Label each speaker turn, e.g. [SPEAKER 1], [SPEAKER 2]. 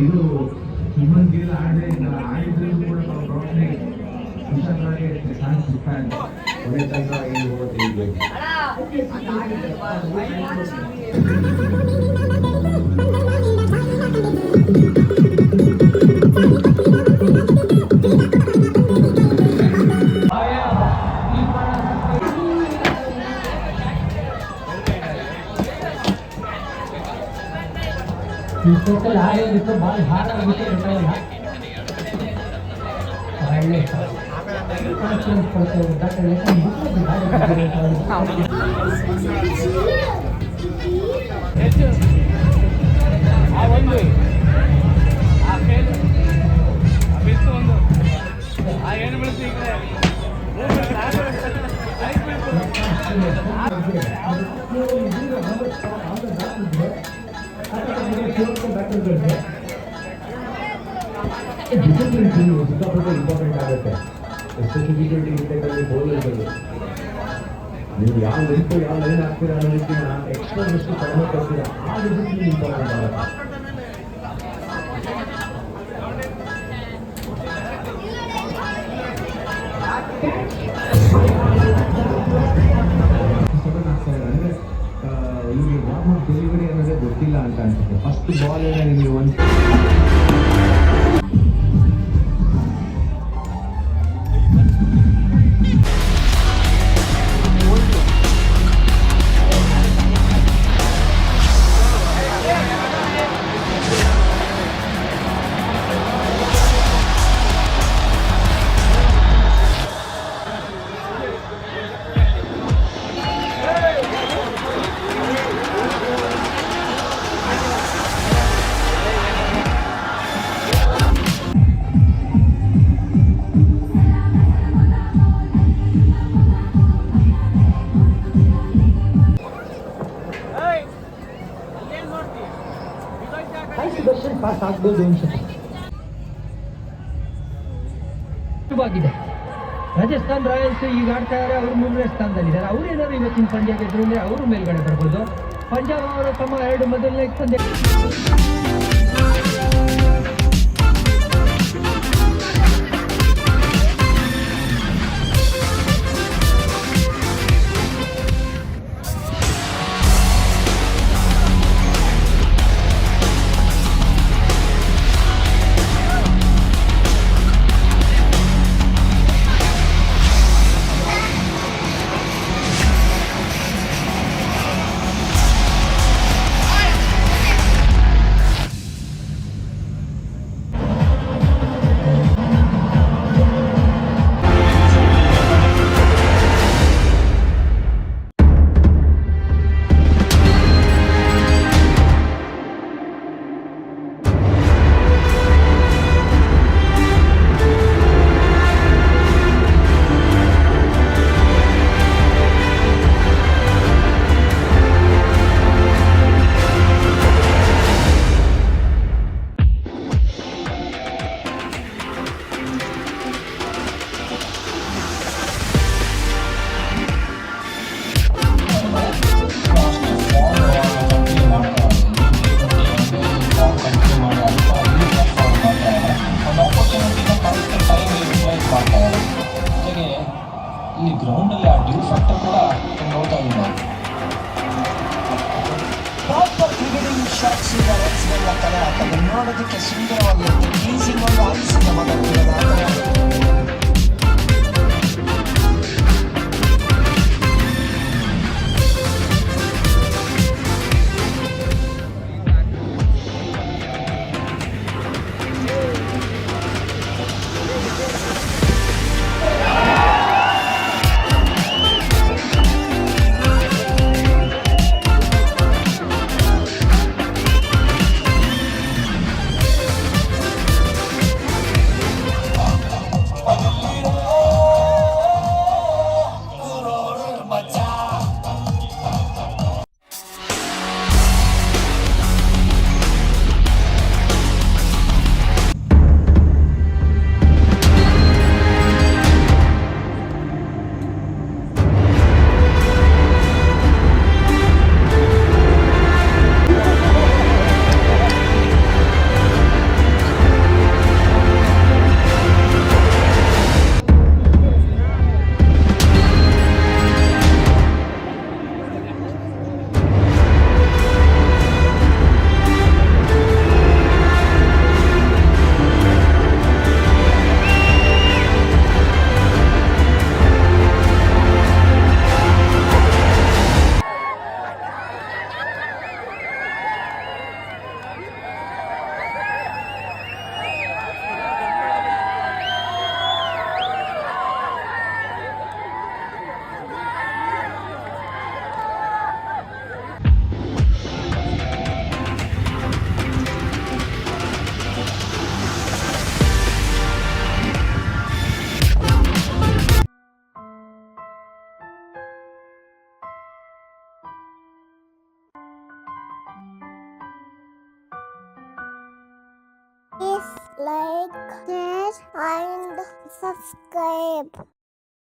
[SPEAKER 1] ಇದು ಇನ್ನೊಂದು ಗೇಲ್ ಆಡಿದ್ರು ಕೂಡ ಬ್ರೌನ್ಗೆ ಹುಷಾರಾಗಿ ಚಾನ್ಸ್ ಸಿಗ್ತಾನೆ ಒಳ್ಳೆ ತಂಡವಾಗಿ ಹೋಗುತ್ತೆ
[SPEAKER 2] टोटल हार है बाल हार विकेट उठाया पढ़ते
[SPEAKER 1] ಡಿಸಿಪ್ಲಿನ್ ಸಿಕ್ಕಾಪಟ್ಟೆ ಇಂಪಾರ್ಟೆಂಟ್ ಆಗುತ್ತೆ ಎಸ್ಪೆಷಲಿ T20 ಕ್ರಿಕೆಟಲ್ಲಿ ಬೌಲರ್ಗಳು ನೀವು ಯಾವ ಲೆಂತ್ ಯಾವ ಲೈನ್ ಹಾಕ್ತೀರಾ ಅನ್ನೋದಕ್ಕಿಂತ ಎಕ್ಸ್ಟ್ರಾ ಎಷ್ಟು ಕಡಿಮೆ ಕೊಡ್ತೀರಾ ಆ ಡಿಸಿಪ್ಲಿನ್ ಇಂಪಾರ್ಟೆಂಟ್ ಆಗುತ್ತೆ. ಅಂದರೆ ಇವ್ರಿಗೆ ವಾರ್ಮ್ ಡೆಲಿವರಿ ಅನ್ನೋದೇ ಗೊತ್ತಿಲ್ಲ ಅಂತ ಅನ್ಸುತ್ತೆ. ಫಸ್ಟ್ ಬಾಲ್ ನಿಮಗೆ ಒಂದು
[SPEAKER 2] पास ಆಗ್ಬೋದು ಅನ್ಸುತ್ತೆ. ರಾಜಸ್ಥಾನ್ ರಾಯಲ್ಸ್ ಈಗ ಆಡ್ತಾ ಇದ್ದಾರೆ, ಅವರು 3ನೇ ಸ್ಥಾನದಲ್ಲಿದ್ದಾರೆ. ಅವರೇನಾದ್ರು ಇವತ್ತಿನ ಪಂದ್ಯ ಗೆದ್ರು ಅಂದ್ರೆ ಅವರು ಮೇಲ್ಗಡೆ ಬರ್ಬೋದು. ಪಂಜಾಬ್ ಅವರು ತಮ್ಮ 2 ಮೊದಲನೇ ಪಂದ್ಯ
[SPEAKER 3] ಗ್ರೌಂಡಲ್ಲಿ ಆ ಡ್ಯೂ ಫ್ಯಾಕ್ಟರ್ ಕೂಡ ನೋಡ್ತಾ ಇಲ್ಲ. ಪ್ರಾಪರ್ ಕ್ರಿಕೆಟಿಂಗ್ ಶಾಟ್ಸ್ ಈಗ ರನ್ಸ್ಗಳನ್ನ ಕಲೆ ಹಾಕಲು ನೋಡೋದಕ್ಕೆ ಸುಂದರವಾಗಿರುತ್ತೆ. ಈಸಿಂಗ್ ಒಂದು ಆಲಿಸಿದ ಮಗ
[SPEAKER 4] Please like, share and subscribe.